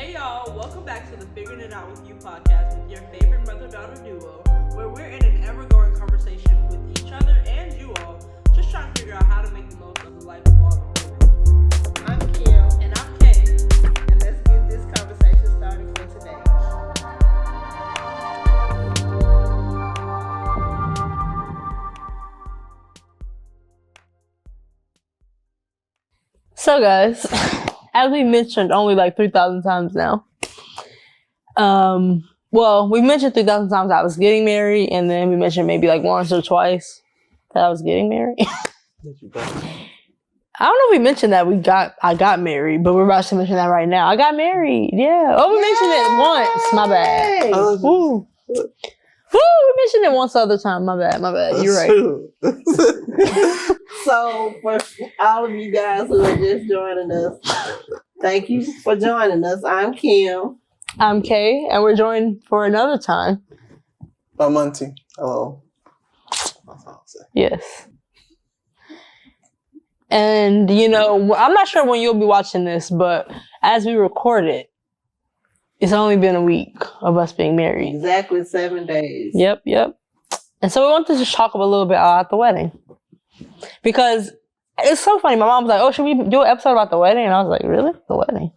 Hey y'all, welcome back to the Figuring It Out With You podcast with your favorite mother-daughter duo, where we're in an ever-growing conversation with each other and you all, just trying to figure out how to make the most of the life of all the women. I'm Kim. And I'm Kay. And let's get this conversation started for today. So guys, as we mentioned only like 3,000 times now, well, we mentioned 3,000 times I was getting married, and then we mentioned maybe like once or twice that I was getting married. I don't know if we mentioned that I got married, but we're about to mention that right now. I got married, yeah. Oh, we mentioned it once, my bad. Woo. Woo, we mentioned it once other time, my bad. You're right. So, for all of you guys who are just joining us, thank you for joining us. I'm Kim. I'm Kay, and we're joined for another time. I'm Monty. Hello. That's all I'll say. Yes. And, you know, I'm not sure when you'll be watching this, but as we record it, it's only been a week of us being married. Exactly 7 days. Yep. And so we wanted to just talk a little bit about the wedding. Because it's so funny. My mom was like, oh, should we do an episode about the wedding? And I was like, really? The wedding?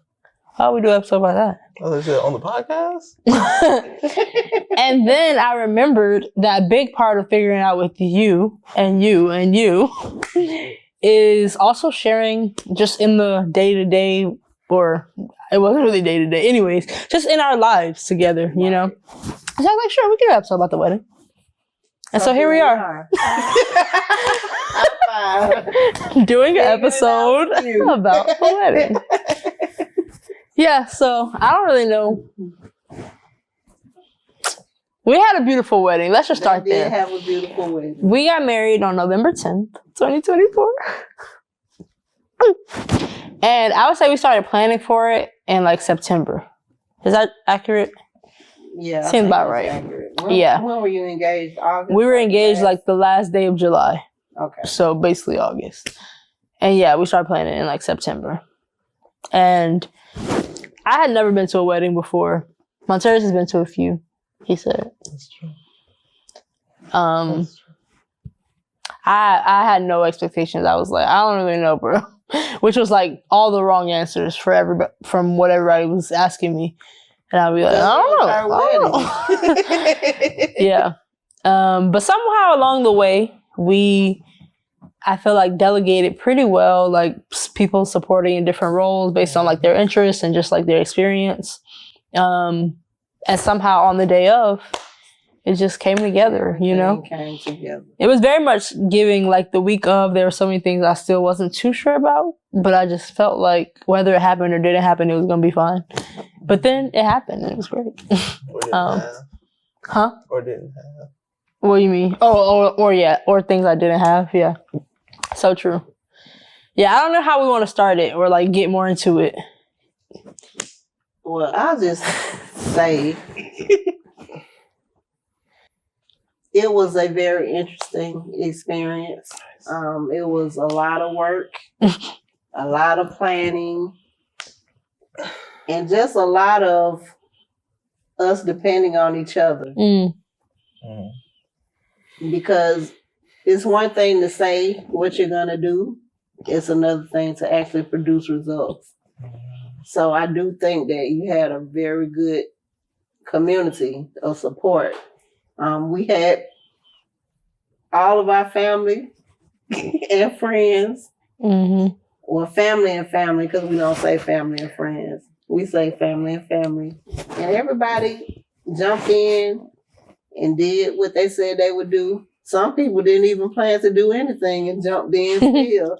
Why would we do an episode about that? Oh, is it on the podcast? And then I remembered that big part of figuring out with you is also sharing just in the day-to-day, or it wasn't really day-to-day. Anyways, just in our lives together, you know? So I was like, sure, we can do an episode about the wedding. And so here we are. Doing an episode about the wedding. Yeah, so I don't really know. We had a beautiful wedding. Let's just start there. We did have a beautiful wedding. We got married on November 10th, 2024. And I would say we started planning for it in like September. Is that accurate? Yeah. Seems about right. When were you engaged? August? We were engaged like the last day of July. Okay. So basically August. And yeah, we started planning in like September. And I had never been to a wedding before. Monty has been to a few, he said. That's true. I had no expectations. I was like, I don't really know, bro. Which was like all the wrong answers for everybody, from what everybody was asking me. And I'd be like, I don't know. Yeah. But somehow along the way, I feel like delegated pretty well, like people supporting in different roles based on like their interests and just like their experience. And somehow on the day of, it just came together, you know? It came together. It was very much giving like the week of, there were so many things I still wasn't too sure about, but I just felt like whether it happened or didn't happen, it was going to be fine. But then it happened and it was great. Or didn't have. Huh? Or didn't have. What do you mean? Or things I didn't have. Yeah. So true. Yeah, I don't know how we want to start it or like get more into it. Well, I'll just say it was a very interesting experience. It was a lot of work, a lot of planning, and just a lot of us depending on each other. Because it's one thing to say what you're going to do. It's another thing to actually produce results. So I do think that you had a very good community of support. We had all of our family and friends. Mm-hmm. Well, family and family, because we don't say family and friends. We say family and family. And everybody jumped in and did what they said they would do. Some people didn't even plan to do anything and jumped in still.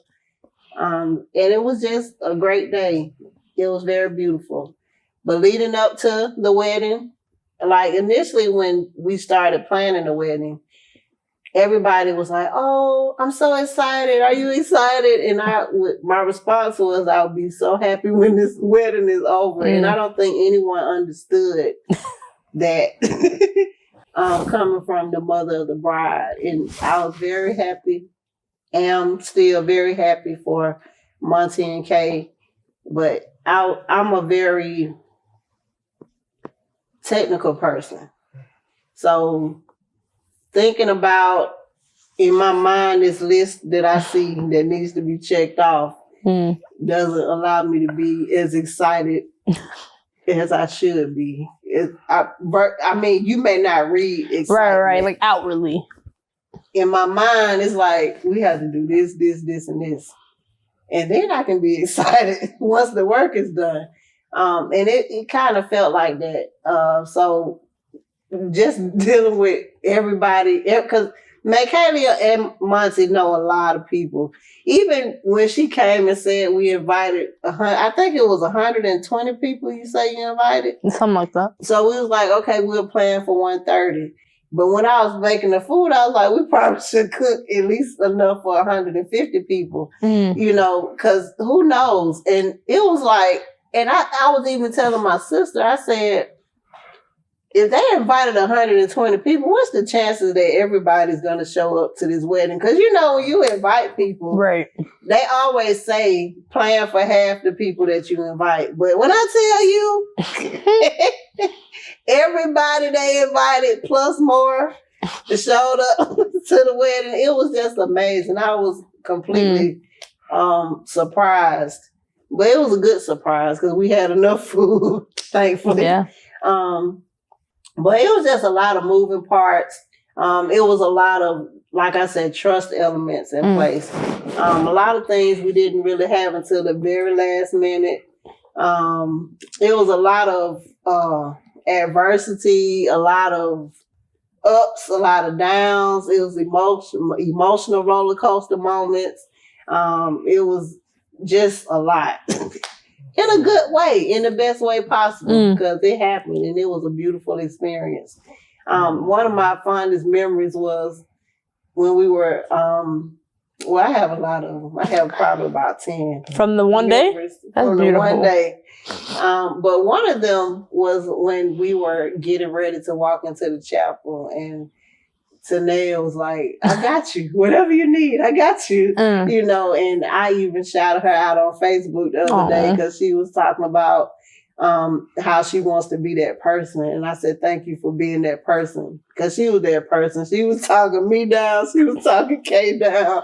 And it was just a great day. It was very beautiful. But leading up to the wedding, like initially when we started planning the wedding, everybody was like, oh, I'm so excited. Are you excited? And my response was, I'll be so happy when this wedding is over. And I don't think anyone understood that coming from the mother of the bride. And I was very happy. Am still very happy for Monty and Kay. But I'm a very technical person. So thinking about in my mind this list that I see that needs to be checked off doesn't allow me to be as excited as I should be. I mean, you may not read excitement. Right, like outwardly. In my mind, it's like, we have to do this, and this. And then I can be excited once the work is done. And it kind of felt like that. So just dealing with everybody, because Michaela and Monty know a lot of people. Even when she came and said we invited, I think it was 120 people you say you invited? Something like that. So we was like, okay, we'll plan for 130. But when I was making the food, I was like, we probably should cook at least enough for 150 people, you know, because who knows? And it was like, and I was even telling my sister, I said, if they invited 120 people, what's the chances that everybody's going to show up to this wedding? Because, you know, when you invite people, right, they always say plan for half the people that you invite. But when I tell you, everybody they invited plus more showed up to the wedding, it was just amazing. I was completely surprised. But it was a good surprise because we had enough food, thankfully. Yeah. But it was just a lot of moving parts. It was a lot of, like I said, trust elements in place. A lot of things we didn't really have until the very last minute. It was a lot of adversity, a lot of ups, a lot of downs. It was emotional roller coaster moments. It was just a lot. In a good way, in the best way possible, because it happened and it was a beautiful experience. One of my fondest memories was when we were, well, I have a lot of them. I have probably about 10. From the one day? That's from beautiful. The one day. But one of them was when we were getting ready to walk into the chapel and Tanae was like, I got you. Whatever you need, I got you. You know, and I even shouted her out on Facebook the other day because she was talking about how she wants to be that person. And I said, thank you for being that person. Because she was that person. She was talking me down. She was talking Kay down.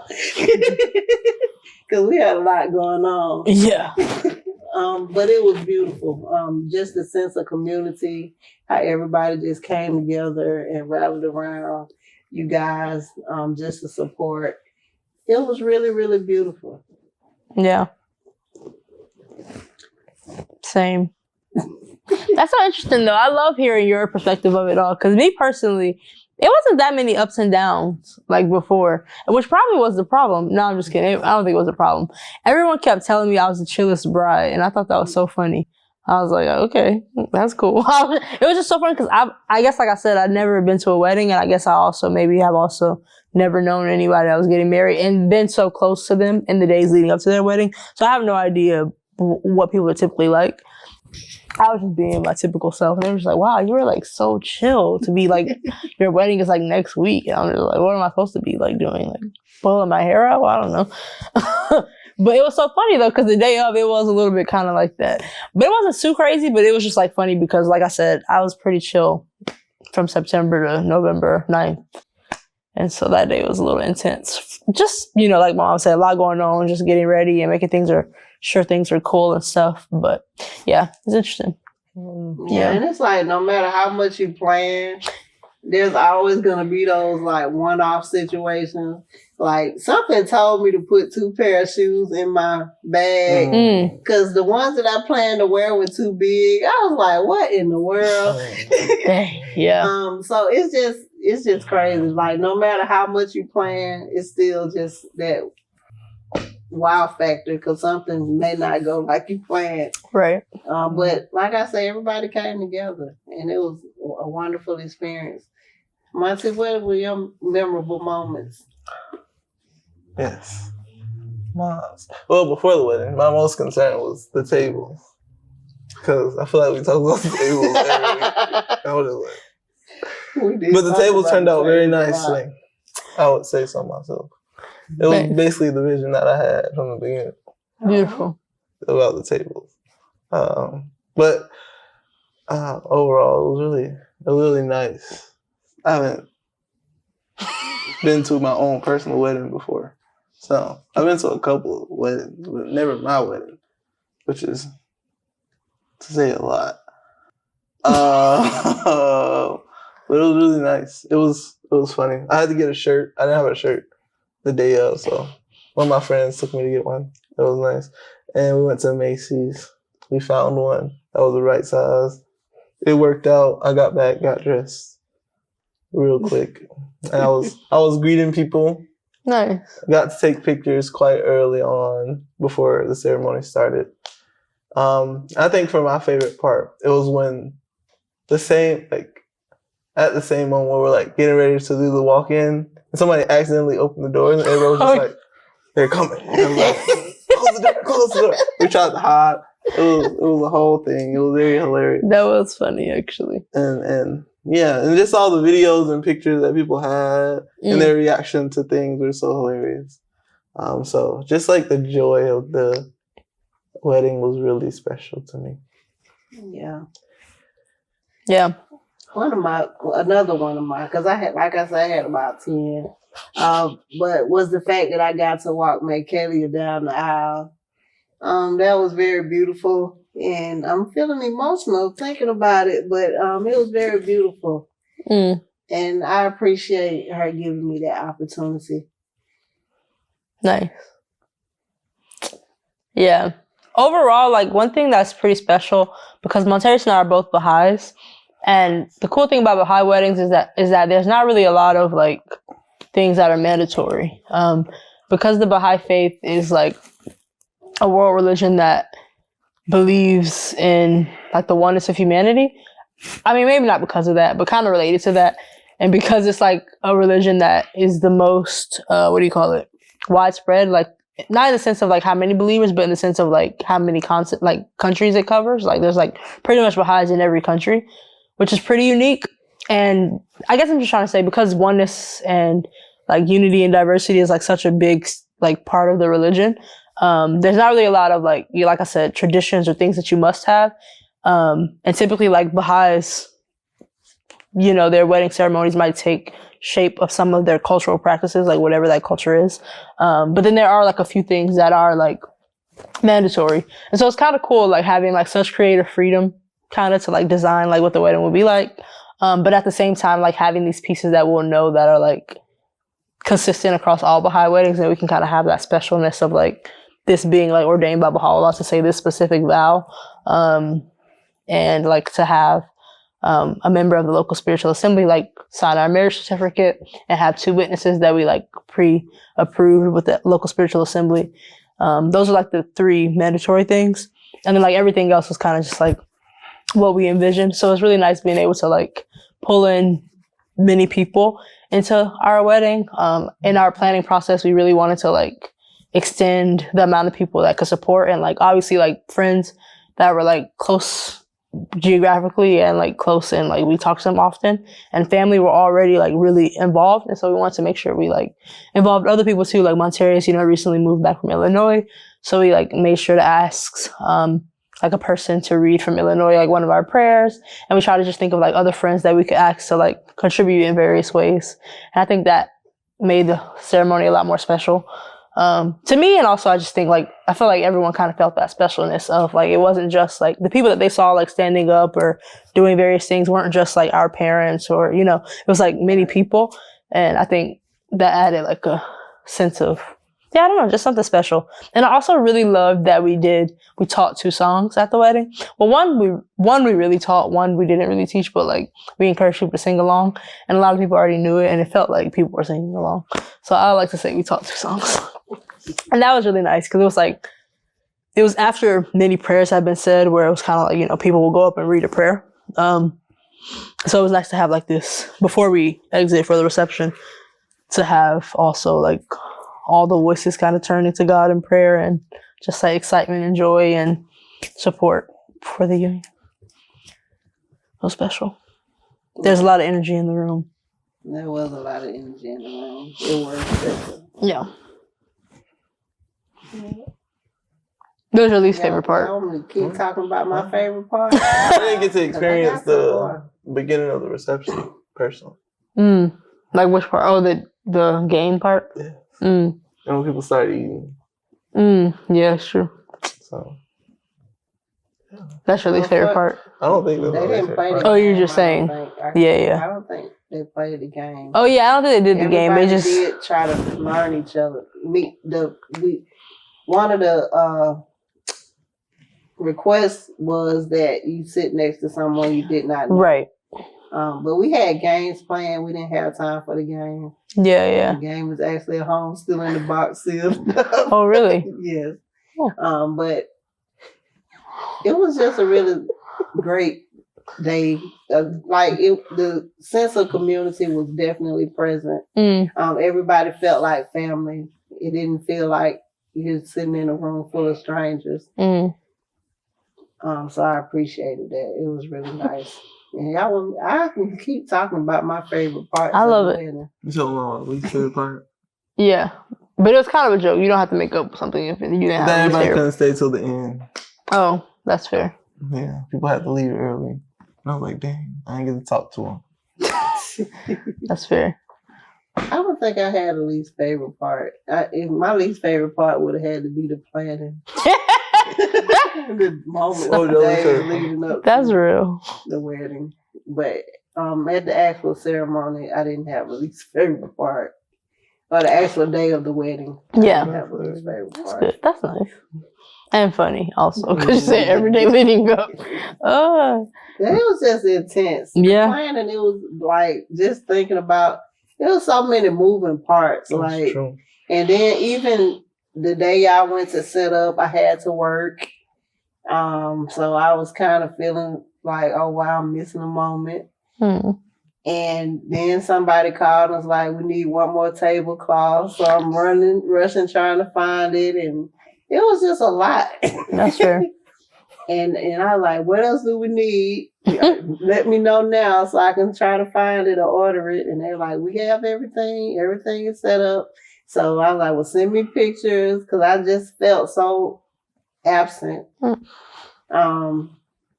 Because we had a lot going on. Yeah. But it was beautiful. Just the sense of community, how everybody just came together and rallied around you guys, just to support. It was really, really beautiful. Yeah. Same. That's so interesting, though. I love hearing your perspective of it all. Because me personally, it wasn't that many ups and downs like before, which probably was the problem. No, I'm just kidding. I don't think it was a problem. Everyone kept telling me I was the chillest bride, and I thought that was so funny. I was like, okay, that's cool. It was just so funny because I guess, like I said, I'd never been to a wedding, and I guess I also maybe have also never known anybody that was getting married and been so close to them in the days leading up to their wedding. So I have no idea what people are typically like. I was just being my typical self, and they were just like, wow, you were like so chill to be like, your wedding is like next week. And I'm just like, what am I supposed to be like doing? Like pulling my hair out? Well, I don't know. But it was so funny though, because the day of it was a little bit kind of like that. But it wasn't too crazy, but it was just like funny because, like I said, I was pretty chill from September to November 9th. And so that day was a little intense. Just, you know, like Mom said, a lot going on, just getting ready and making sure things are cool and stuff. But yeah, it's interesting. Yeah, and it's like no matter how much you plan, there's always gonna be those like one-off situations. Like something told me to put 2 pair of shoes in my bag because the ones that I planned to wear were too big. I was like, what in the world? Yeah. So it's just crazy. Like no matter how much you plan, it's still just that wow factor because something may not go like you planned. Right. But like I say, everybody came together and it was a wonderful experience. Monty, what were your memorable moments? Yes. Well, before the wedding, my most concern was the tables. Because I feel like we talk about the tables every week. I was like, but the tables turned out very nicely. I would say so myself. It was basically the vision that I had from the beginning. Beautiful. About the tables. But Overall, it was really nice. I haven't been to my own personal wedding before. So I've been to a couple of weddings, but never my wedding, which is to say a lot. But it was really nice. It was funny. I had to get a shirt. I didn't have a shirt the day of, so one of my friends took me to get one. It was nice. And we went to Macy's. We found one that was the right size. It worked out. I got back, got dressed real quick. And I was greeting people. Nice. Got to take pictures quite early on before the ceremony started. I think for my favorite part, it was when at the same moment where we're like getting ready to do the walk-in, and somebody accidentally opened the door, and everyone was just like, "They're coming." And like, close the door. We tried to hide. It was a whole thing. It was very hilarious. That was funny, actually. And yeah, and just all the videos and pictures that people had and their reaction to things were so hilarious. So just like the joy of the wedding was really special to me. Yeah. Yeah. Another one of my, because I had, like I said, I had about 10. But was the fact that I got to walk Michaelia down the aisle. That was very beautiful. And I'm feeling emotional thinking about it, but it was very beautiful. And I appreciate her giving me that opportunity. Nice. Yeah. Overall, like one thing that's pretty special, because Montaris and I are both Baha'is, and the cool thing about Baha'i weddings is that there's not really a lot of like things that are mandatory. Because the Baha'i faith is like a world religion that believes in like the oneness of humanity. I mean, maybe not because of that, but kind of related to that. And because it's like a religion that is the most, widespread, like not in the sense of like how many believers, but in the sense of like how many countries it covers. Like there's like pretty much Baha'is in every country, which is pretty unique. And I guess I'm just trying to say, because oneness and like unity and diversity is like such a big like part of the religion, there's not really a lot of like I said, traditions or things that you must have. And typically like Baha'is, their wedding ceremonies might take shape of some of their cultural practices, like whatever that culture is. But then there are like a few things that are like mandatory. And so it's kind of cool, like having like such creative freedom kind of to like design like what the wedding would be like. But at the same time, like having these pieces that we'll know that are like consistent across all Baha'i weddings, and we can kind of have that specialness of like this being like ordained by Baha'u'llah to say this specific vow. And like to have a member of the local spiritual assembly like sign our marriage certificate and have 2 witnesses that we like pre-approved with the local spiritual assembly. Those are like the 3 mandatory things. And then like everything else was kind of just like what we envisioned. So it's really nice being able to like pull in many people into our wedding. In our planning process, we really wanted to like extend the amount of people that could support, and like obviously like friends that were like close geographically and like close, and like we talked to them often, and family were already like really involved, and so we wanted to make sure we like involved other people too. Like Montaris, recently moved back from Illinois, so we like made sure to ask like a person to read from Illinois like one of our prayers, and we try to just think of like other friends that we could ask to like contribute in various ways. And I think that made the ceremony a lot more special to me. And also I just think like I feel like everyone kind of felt that specialness of like it wasn't just like the people that they saw like standing up or doing various things weren't just like our parents, or it was like many people. And I think that added like a sense of I don't know, just something special. And I also really loved that we taught 2 songs at the wedding. Well, one we really taught, one we didn't really teach, but like we encouraged people to sing along, and a lot of people already knew it, and it felt like people were singing along. So I like to say we taught 2 songs. And that was really nice, because it was after many prayers had been said, where it was kind of like, people will go up and read a prayer. So it was nice to have like this before we exit for the reception, to have also like all the voices kind of turning to God in prayer, and just like excitement and joy and support for the union. So special. There's a lot of energy in the room. There was a lot of energy in the room. It was special. Yeah. What was your least favorite part? I'm gonna keep talking about my favorite part. I didn't get to experience the beginning of the reception personally. Like which part? Oh, the game part? Yeah. And when people start eating. Yeah, it's true. So. Yeah. That's your least favorite part? I don't think they didn't play the game. Oh, you're just saying. Yeah. I don't think they played the game. Oh yeah, I don't think they did the game. They just did try to learn each other. One of the requests was that you sit next to someone you did not know. Right. But we had games playing. We didn't have time for the game. Yeah. The game was actually at home, still in the box sealed. Oh, really? Yes. But it was just a really great day. The sense of community was definitely present. Everybody felt like family. It didn't feel like you're sitting in a room full of strangers. So I appreciated that. It was really nice. And I can keep talking about my favorite part. I love it. You talking about least favorite part? Yeah. But it was kind of a joke. You don't have to make up something if you didn't have that everybody couldn't stay till the end. Oh, that's fair. Yeah. People had to leave early. And I was like, dang, I ain't get to talk to them. That's fair. I don't think I had a least favorite part. My least favorite part would have had to be the planning. The moment, the days leading up That's to real. the wedding. But at the actual ceremony, I didn't have a least favorite part. Or the actual day of the wedding. Yeah. I didn't have a least favorite part. Good. That's nice. And funny also, because you said every day leading up. It was just intense. Yeah. The planning, it was like just thinking about, there was so many moving parts. That's true. And then even the day I went to set up, I had to work. So I was kind of feeling like, oh wow, I'm missing a moment. And then somebody called and was like, we need one more tablecloth. So I'm rushing, trying to find it. And it was just a lot. That's fair. And I was like, what else do we need? Let me know now so I can try to find it or order it. And they're like, we have everything. Everything is set up. So I was like, well, send me pictures because I just felt so absent.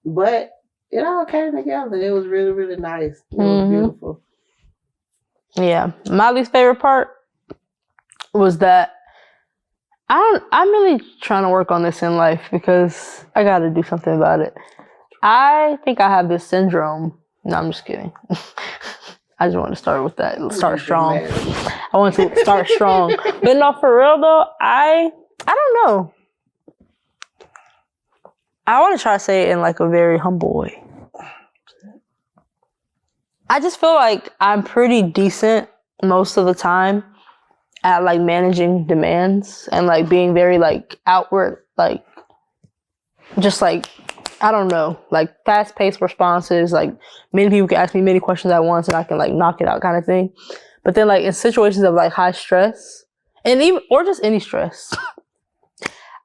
But it all came together. It was really, really nice. It was beautiful. Yeah. My least favorite part was that I'm really trying to work on this in life because I got to do something about it. I think I have this syndrome. No, I'm just kidding. I just want to start with that. Start strong. I want to start strong. But no, for real though, I don't know. I want to try to say it in like a very humble way. I just feel like I'm pretty decent most of the time at like managing demands and like being very like outward, like just like, I don't know, like fast-paced responses, like many people can ask me many questions at once and I can like knock it out kind of thing. But then like in situations of like high stress and even, or just any stress,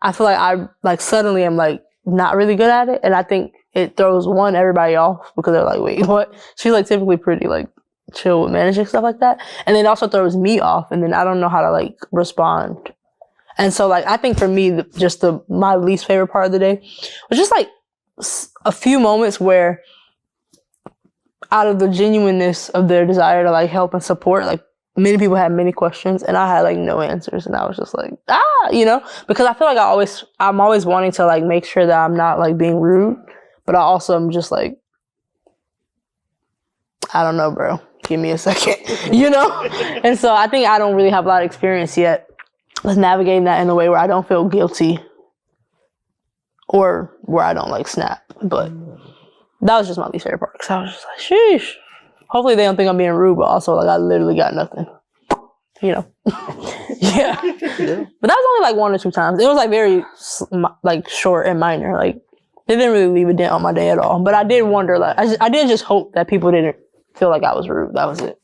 I feel like I like suddenly am like not really good at it. And I think it throws everybody off because they're like, wait, what? She's like typically pretty like chill with managing stuff like that. And then it also throws me off and then I don't know how to like respond. And so like, I think for me, my least favorite part of the day was just like a few moments where out of the genuineness of their desire to like help and support, like many people had many questions and I had like no answers. And I was just like, because I feel like I'm always wanting to like make sure that I'm not like being rude, but I also am just like, I don't know, bro. Give me a second, And so I think I don't really have a lot of experience yet with navigating that in a way where I don't feel guilty or where I don't like snap. But that was just my least favorite part because I was just like, sheesh. Hopefully they don't think I'm being rude, but also like I literally got nothing, Yeah. But that was only like 1 or 2 times. It was like very like short and minor. Like it didn't really leave a dent on my day at all. But I did wonder, like I did just hope that people didn't feel like I was rude. That was it.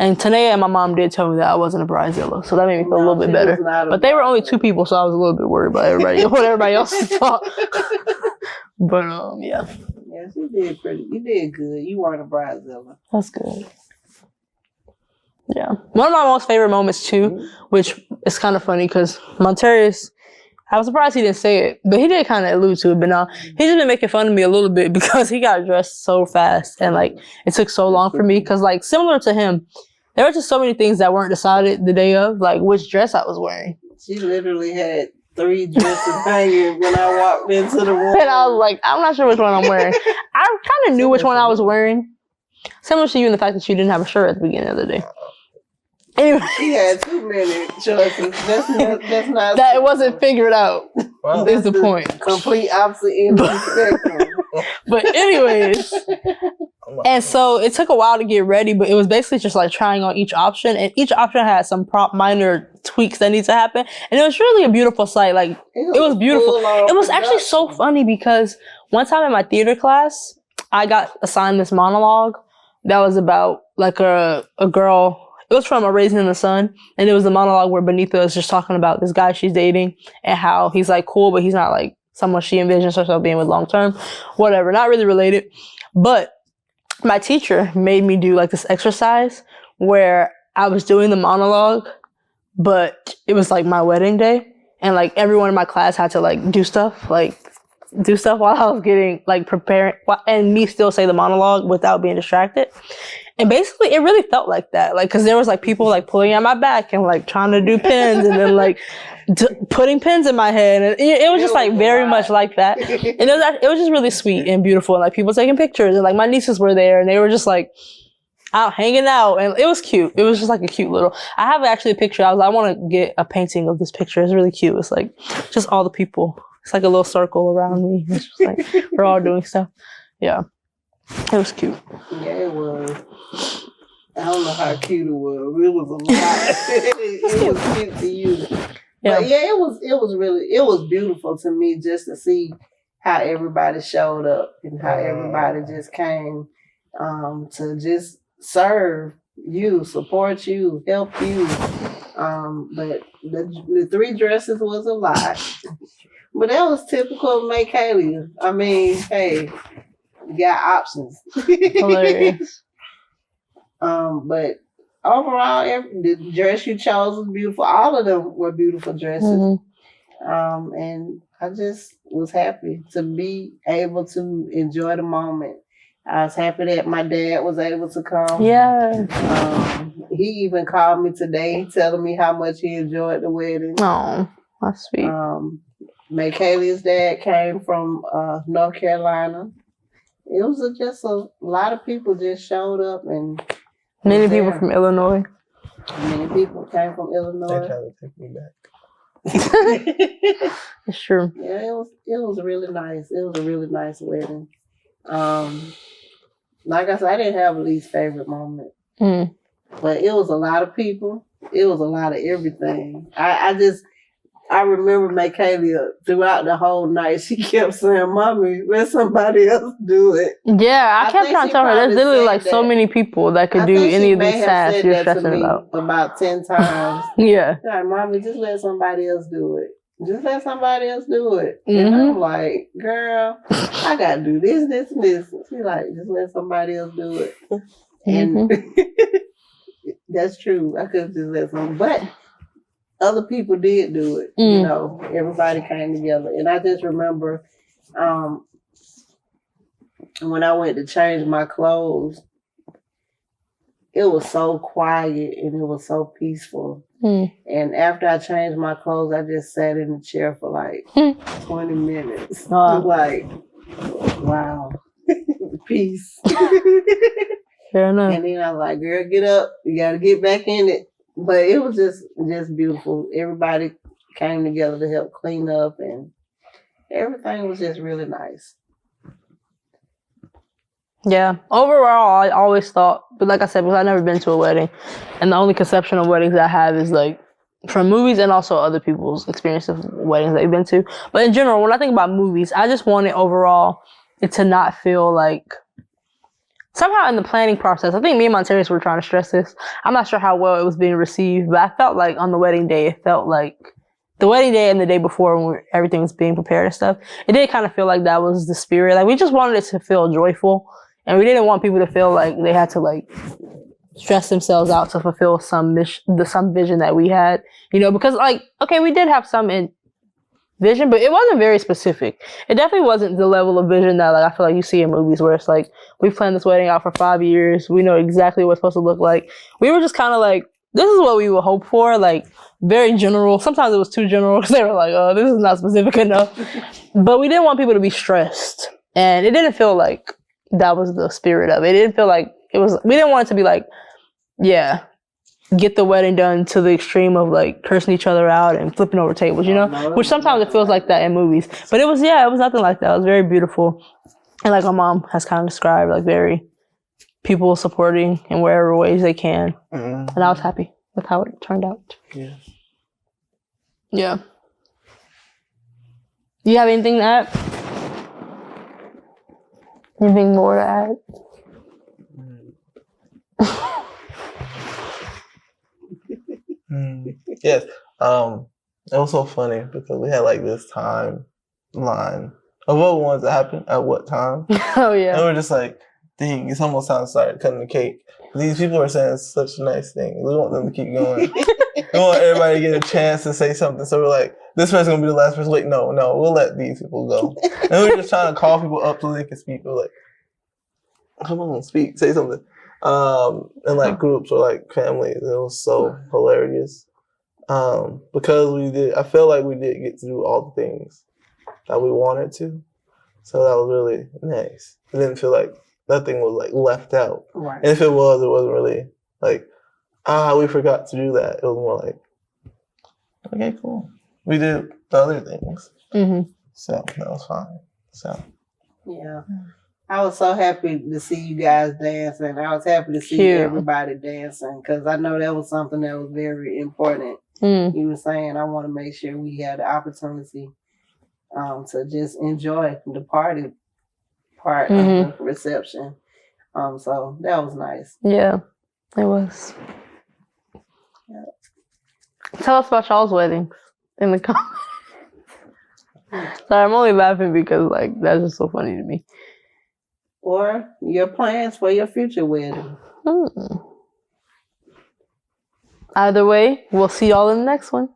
And Tanea and my mom did tell me that I wasn't a bridezilla, so that made me feel a little bit better. But they were only 2 people, so I was a little bit worried about what everybody else thought. But yeah. Yes, you did good. You weren't a bridezilla. That's good. Yeah. One of my most favorite moments too, which is kind of funny because Monterius, I was surprised he didn't say it, but he did kind of allude to it. But no, he's just been making fun of me a little bit because he got dressed so fast and like it took so long for me. Because like similar to him, there were just so many things that weren't decided the day of, like which dress I was wearing. She literally had 3 dresses hanging when I walked into the room. And I was like, I'm not sure which one I'm wearing. I kind of knew which one I was wearing. Similar to you in the fact that you didn't have a shirt at the beginning of the day. Anyway. She had too many choices. That's not that it wasn't figured out. Wow. Is the point. Complete opposite end of the spectrum. But anyways. And so it took a while to get ready, but it was basically just like trying on each option, and each option had some minor tweaks that need to happen. And it was really a beautiful sight. Like it was beautiful. It was actually so funny because one time in my theater class, I got assigned this monologue that was about like a girl. It was from A Raisin in the Sun, and it was a monologue where Benita is just talking about this guy she's dating and how he's like cool, but he's not like someone she envisions herself being with long term. Whatever, not really related. But my teacher made me do like this exercise where I was doing the monologue, but it was like my wedding day, and like everyone in my class had to like do stuff while I was getting like preparing, and me still say the monologue without being distracted. And basically, it really felt like that. Like, cause there was like people like pulling at my back and like trying to do pins and then like putting pins in my head. And it was just like very much like that. And it was just really sweet and beautiful. And like people taking pictures, and like my nieces were there and they were just like out hanging out. And it was cute. It was just like a cute little, I have actually a picture. I want to get a painting of this picture. It's really cute. It's like just all the people. It's like a little circle around me. It's just like we're all doing stuff. Yeah. It was cute. Yeah, it was. I don't know how cute it was. It was a lot. It was cute to you. Yeah. But yeah, it was beautiful to me just to see how everybody showed up and how everybody just came to just serve you, support you, help you. But the 3 dresses was a lot. But that was typical of Michaela. I mean, hey, you got options. Hilarious. But overall, the dress you chose was beautiful. All of them were beautiful dresses. Mm-hmm. And I just was happy to be able to enjoy the moment. I was happy that my dad was able to come. Yeah. He even called me today telling me how much he enjoyed the wedding. Oh, that's sweet. Michaela's dad came from North Carolina. It was just a lot of people just showed up, and many people from Illinois. Many people came from Illinois. They tried to take me back. It's true. Yeah, it was really nice. It was a really nice wedding. Like I said, I didn't have a least favorite moment, but it was a lot of people. It was a lot of everything. I remember Michaela throughout the whole night. She kept saying, "Mommy, let somebody else do it." Yeah, I kept trying to tell her there's literally like so many people that could do any of these tasks you're stressing about 10 times. Yeah. Like, "Mommy, just let somebody else do it. Just let somebody else do it." And I'm like, "Girl, I gotta do this, this, and this." She's like, "Just let somebody else do it." And that's true. I could just let somebody, but other people did do it. You know, everybody came together. And I just remember when I went to change my clothes, it was so quiet and it was so peaceful. And after I changed my clothes, I just sat in the chair for like 20 minutes. Like, wow, peace. Fair enough. And then I was like, "Girl, get up. You got to get back in it." But it was just beautiful. Everybody came together to help clean up, and everything was just really nice. Yeah. Overall, I always thought, but like I said, because I've never been to a wedding, and the only conception of weddings I have is like from movies and also other people's experience of weddings they've been to. But in general, when I think about movies, I just wanted overall it to not feel like, somehow in the planning process, I think me and Monterius were trying to stress this. I'm not sure how well it was being received, but I felt like on the wedding day, it felt like the wedding day and the day before when everything was being prepared and stuff, it did kind of feel like that was the spirit. Like we just wanted it to feel joyful, and we didn't want people to feel like they had to like stress themselves out to fulfill some vision that we had, you know, because like, okay, we did have some vision, but it wasn't very specific. It definitely wasn't the level of vision that like I feel like you see in movies where it's like we planned this wedding out for 5 years. We know exactly what it's supposed to look like. We were just kind of like, this is what we would hope for, like very general. Sometimes it was too general because they were like, oh, this is not specific enough. But we didn't want people to be stressed, and it didn't feel like that was the spirit of it. It didn't feel like it was. We didn't want it to be like, yeah, get the wedding done to the extreme of like cursing each other out and flipping over tables, you know? Which sometimes it feels like that in movies. But it was nothing like that. It was very beautiful. And like my mom has kind of described, like very people supporting in wherever ways they can. And I was happy with how it turned out. Yeah. Yeah. Do you have anything to add? Anything more to add? Yes. It was so funny because we had like this timeline of what wanted to happen at what time. Oh yeah. And we're just like, dang, it's almost time to start cutting the cake. These people are saying such nice things. We want them to keep going. We want everybody to get a chance to say something. So we're like, this person's gonna be the last person. Wait, no, we'll let these people go. And we're just trying to call people up so they can speak. We're like, come on, speak, say something. And like groups or like families. It was so hilarious. Because I felt like we did get to do all the things that we wanted to. So that was really nice. It didn't feel like nothing was like left out. Right. And if it was, it wasn't really like, we forgot to do that. It was more like, okay, cool. We did the other things. Mm-hmm. So that was fine. So yeah. I was so happy to see you guys dancing. I was happy to see everybody dancing because I know that was something that was very important. You were saying, I want to make sure we had the opportunity to just enjoy the party part of the reception. So that was nice. Yeah, it was. Yeah. Tell us about y'all's weddings in the comments. Sorry, I'm only laughing because like that's just so funny to me. Or your plans for your future wedding. Either way, we'll see y'all in the next one.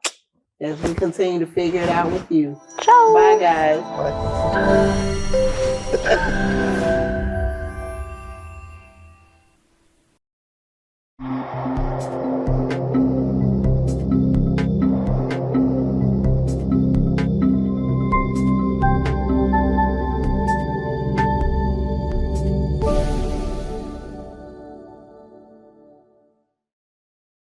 As we continue to figure it out with you. Ciao. Bye, guys. Bye.